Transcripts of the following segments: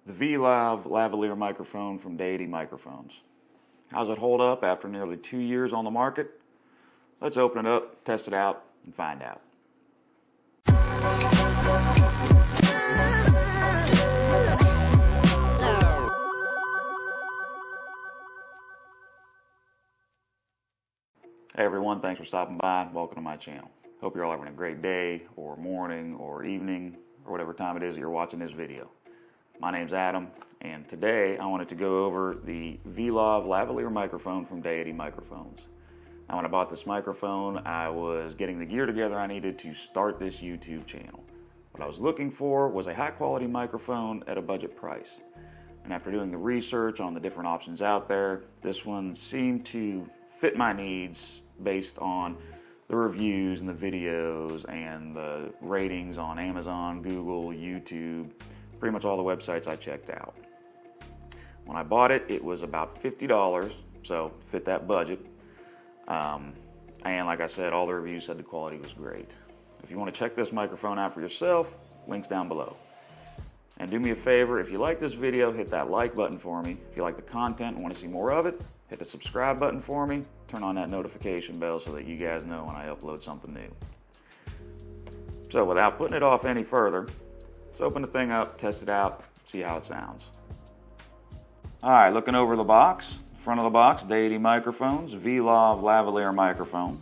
the V.Lav lavalier microphone from Deity Microphones. How's it hold up after nearly 2 years on the market? Let's open it up, test it out, and find out. Hey everyone, thanks for stopping by. Welcome to my channel. Hope you're all having a great day, or morning, or evening, or whatever time it is that you're watching this video. My name's Adam, and today I wanted to go over the V.Lav lavalier microphone from Deity Microphones. Now, when I bought this microphone, I was getting the gear together I needed to start this YouTube channel. What I was looking for was a high-quality microphone at a budget price. And after doing the research on the different options out there, this one seemed to fit my needs based on the reviews and the videos and the ratings on Amazon, Google, YouTube, pretty much all the websites I checked out. When I bought it, it was about $50, so fit that budget. And like I said, all the reviews said the quality was great. If you want to check this microphone out for yourself, links down below. And do me a favor, if you like this video, hit that like button for me. If you like the content and want to see more of it, hit the subscribe button for me. Turn on that notification bell so that you guys know when I upload something new. So without putting it off any further, let's open the thing up, test it out, see how it sounds. Alright, looking over the box. Front of the box, Deity Microphones, V.Lav lavalier microphone.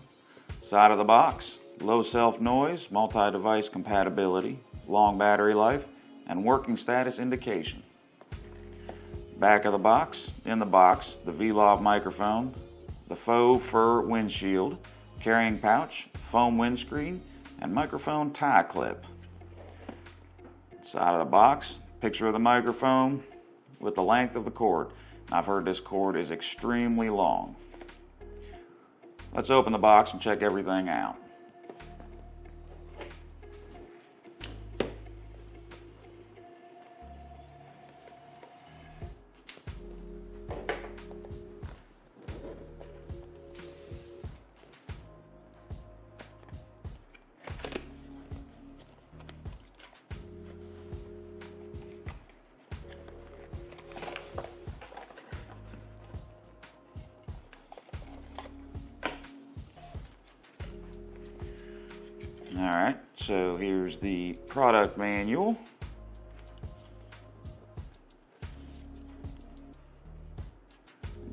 Side of the box, low self-noise, multi-device compatibility, long battery life, and working status indication. Back of the box, in the box, the V.Lav microphone, the faux fur windshield, carrying pouch, foam windscreen, and microphone tie clip. Side of the box, picture of the microphone with the length of the cord. I've heard this cord is extremely long. Let's open the box and check everything out. Alright, so here's the product manual.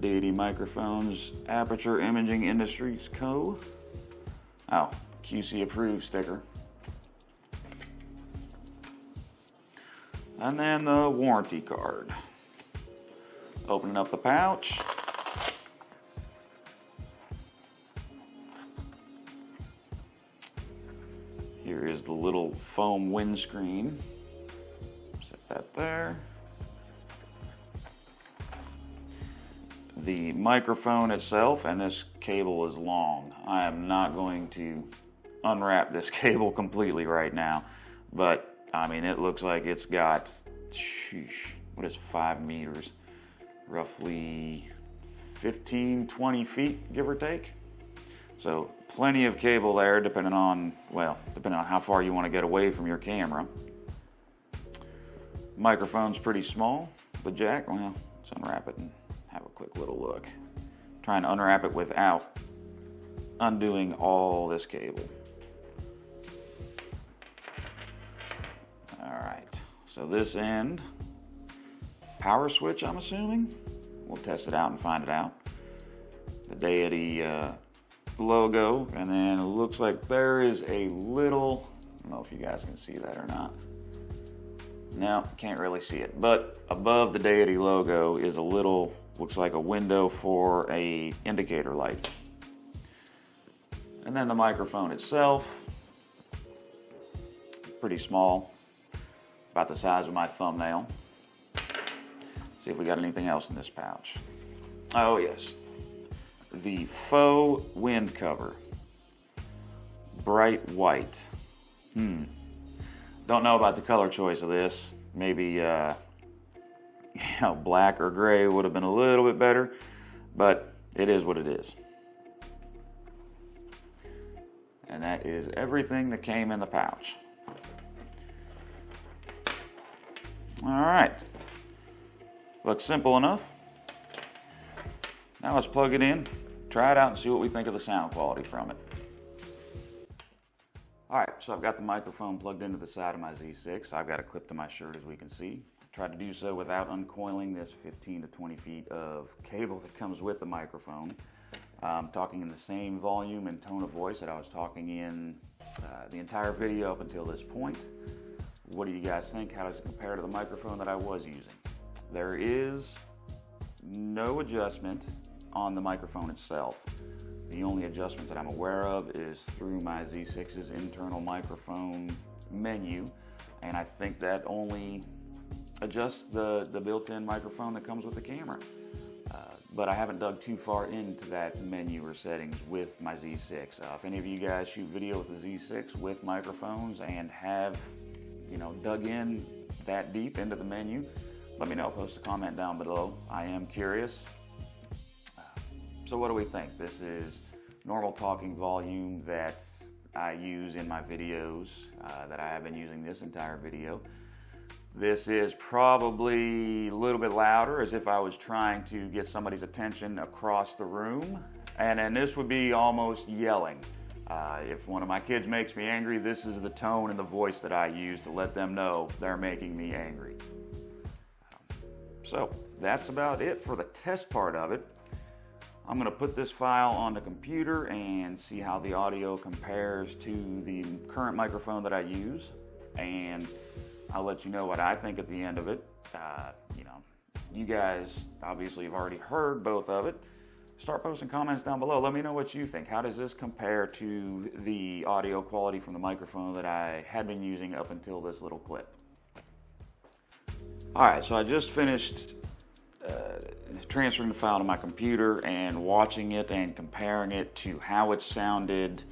Deity Microphones, Aperture Imaging Industries Co. Oh, QC approved sticker. And then the warranty card. Opening up the pouch. Here is the little foam windscreen. Set that there. The microphone itself, and this cable is long. I am not going to unwrap this cable completely right now, but I mean, it looks like it's got, what is 5 meters? Roughly 15, 20 feet, give or take. So plenty of cable there, depending on how far you want to get away from your camera. Microphone's pretty small. The jack, well, let's unwrap it and have a quick little look. Trying to unwrap it without undoing all this cable. Alright, so this end, power switch, I'm assuming. We'll test it out and find it out. The Deity logo, and then it looks like there is a little, I don't know if you guys can see that or not. No, can't really see it, but above the Deity logo is a little, looks like a window for a indicator light. And then the microphone itself, pretty small, about the size of my thumbnail. See if we got anything else in this pouch. Oh yes, the faux wind cover, bright white. Don't know about the color choice of this. Maybe black or gray would have been a little bit better, but it is what it is. And that is everything that came in the pouch. All right, Looks simple enough. Now let's plug it in, try it out, and see what we think of the sound quality from it. Alright, so I've got the microphone plugged into the side of my Z6. I've got it clipped to my shirt, as we can see. I tried to do so without uncoiling this 15 to 20 feet of cable that comes with the microphone. I'm talking in the same volume and tone of voice that I was talking in the entire video up until this point. What do you guys think? How does it compare to the microphone that I was using? There is no adjustment on the microphone itself. The only adjustments that I'm aware of is through my Z6's internal microphone menu, and I think that only adjusts the built-in microphone that comes with the camera. But I haven't dug too far into that menu or settings with my Z6. If any of you guys shoot video with the Z6 with microphones and have, dug in that deep into the menu, let me know. Post a comment down below. I am curious. So what do we think? This is normal talking volume that I use in my videos, that I have been using this entire video. This is probably a little bit louder, as if I was trying to get somebody's attention across the room. And then this would be almost yelling. If one of my kids makes me angry, this is the tone and the voice that I use to let them know they're making me angry. So that's about it for the test part of it. I'm going to put this file on the computer and see how the audio compares to the current microphone that I use, and I'll let you know what I think at the end of it. You guys obviously have already heard both of it. Start posting comments down below. Let me know what you think. How does this compare to the audio quality from the microphone that I had been using up until this little clip? Alright, so I just finished transferring the file to my computer and watching it and comparing it to how it sounded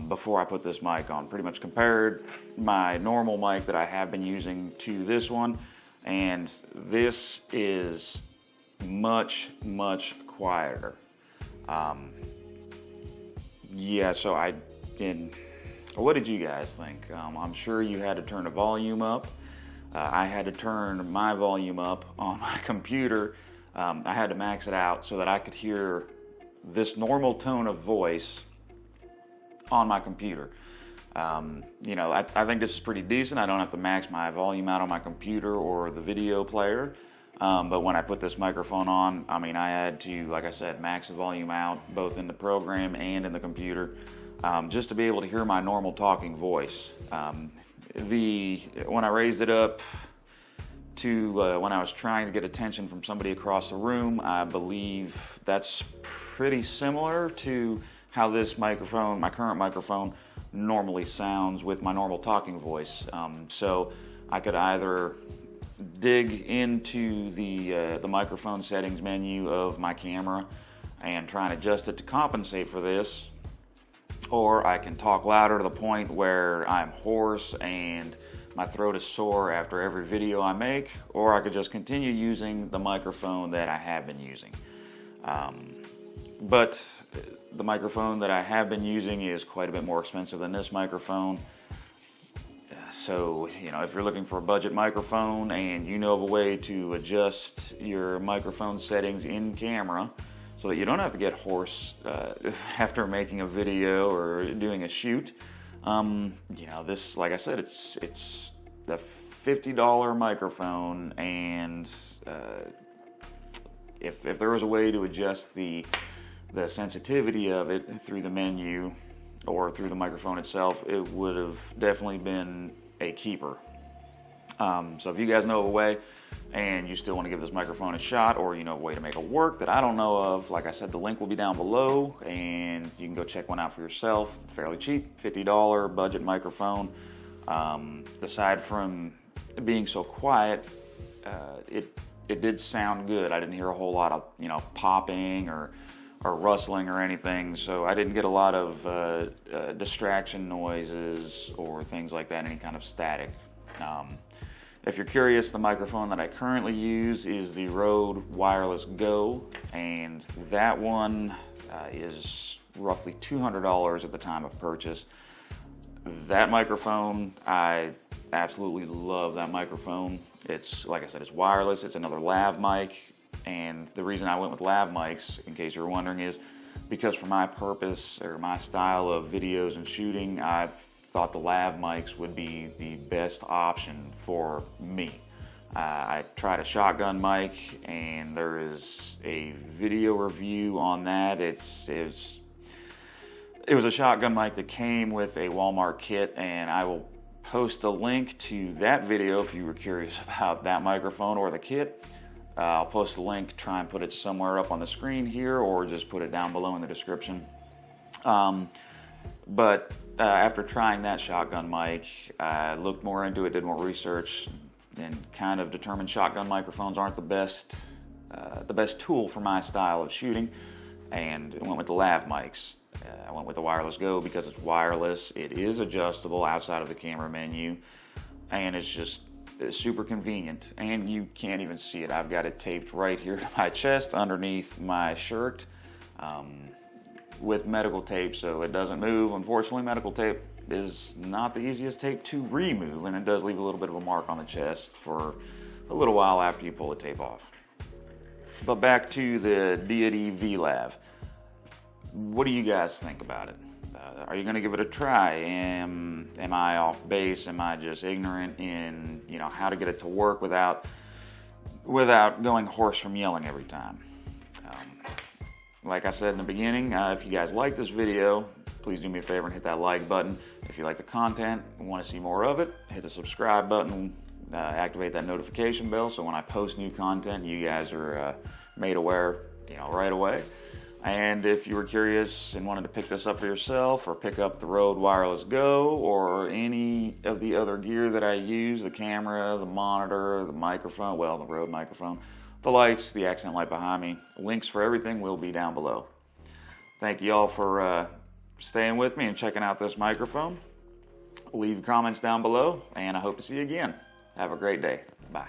before I put this mic on. Pretty much compared my normal mic that I have been using to this one, and this is much quieter. Yeah, so what did you guys think? I'm sure you had to turn the volume up. I had to turn my volume up on my computer. I had to max it out so that I could hear this normal tone of voice on my computer. I think this is pretty decent. I don't have to max my volume out on my computer or the video player. But when I put this microphone on, I had to, like I said, max the volume out both in the program and in the computer, just to be able to hear my normal talking voice. When I raised it up to when I was trying to get attention from somebody across the room, I believe that's pretty similar to how this microphone, my current microphone, normally sounds with my normal talking voice. So I could either dig into the microphone settings menu of my camera and try and adjust it to compensate for this, or I can talk louder to the point where I'm hoarse and my throat is sore after every video I make, or I could just continue using the microphone that I have been using. But the microphone that I have been using is quite a bit more expensive than this microphone. So, if you're looking for a budget microphone and you know of a way to adjust your microphone settings in camera so that you don't have to get hoarse after making a video or doing a shoot, this, like I said, it's the $50 microphone, and if there was a way to adjust the sensitivity of it through the menu or through the microphone itself, it would have definitely been a keeper. So if you guys know of a way and you still want to give this microphone a shot, or you know a way to make it work that I don't know of, like I said, the link will be down below and you can go check one out for yourself. Fairly cheap, $50 budget microphone. Aside from being so quiet, it did sound good. I didn't hear a whole lot of popping or rustling or anything, so I didn't get a lot of distraction noises or things like that, any kind of static. If you're curious, the microphone that I currently use is the Rode Wireless Go, and that one is roughly $200 at the time of purchase. that microphone, I absolutely love that microphone. It's, like I said, it's wireless. It's another lav mic. And the reason I went with lav mics, in case you're wondering, is because for my purpose or my style of videos and shooting, I thought the lav mics would be the best option for me. I tried a shotgun mic, and there is a video review on that. It was a shotgun mic that came with a Walmart kit, and I will post a link to that video if you were curious about that microphone or the kit. I'll post a link, try and put it somewhere up on the screen here, or just put it down below in the description. But after trying that shotgun mic, I looked more into it, did more research, and kind of determined shotgun microphones aren't the best tool for my style of shooting, and went with the lav mics. I went with the Wireless Go because it's wireless, it is adjustable outside of the camera menu, and it's super convenient, and you can't even see it. I've got it taped right here to my chest underneath my shirt with medical tape, so it doesn't move. Unfortunately, medical tape is not the easiest tape to remove, and it does leave a little bit of a mark on the chest for a little while after you pull the tape off. But back to the Deity V.Lav. What do you guys think about it? Are you going to give it a try? Am I off base? Am I just ignorant in how to get it to work without going hoarse from yelling every time? Like I said in the beginning, if you guys like this video, please do me a favor and hit that like button. If you like the content and want to see more of it, hit the subscribe button, activate that notification bell so when I post new content, you guys are made aware right away. And if you were curious and wanted to pick this up for yourself, or pick up the Rode Wireless Go, or any of the other gear that I use, the camera, the monitor, the microphone, well, the Rode microphone, the lights, the accent light behind me, links for everything will be down below. Thank you all for staying with me and checking out this microphone. Leave your comments down below, and I hope to see you again. Have a great day. Bye.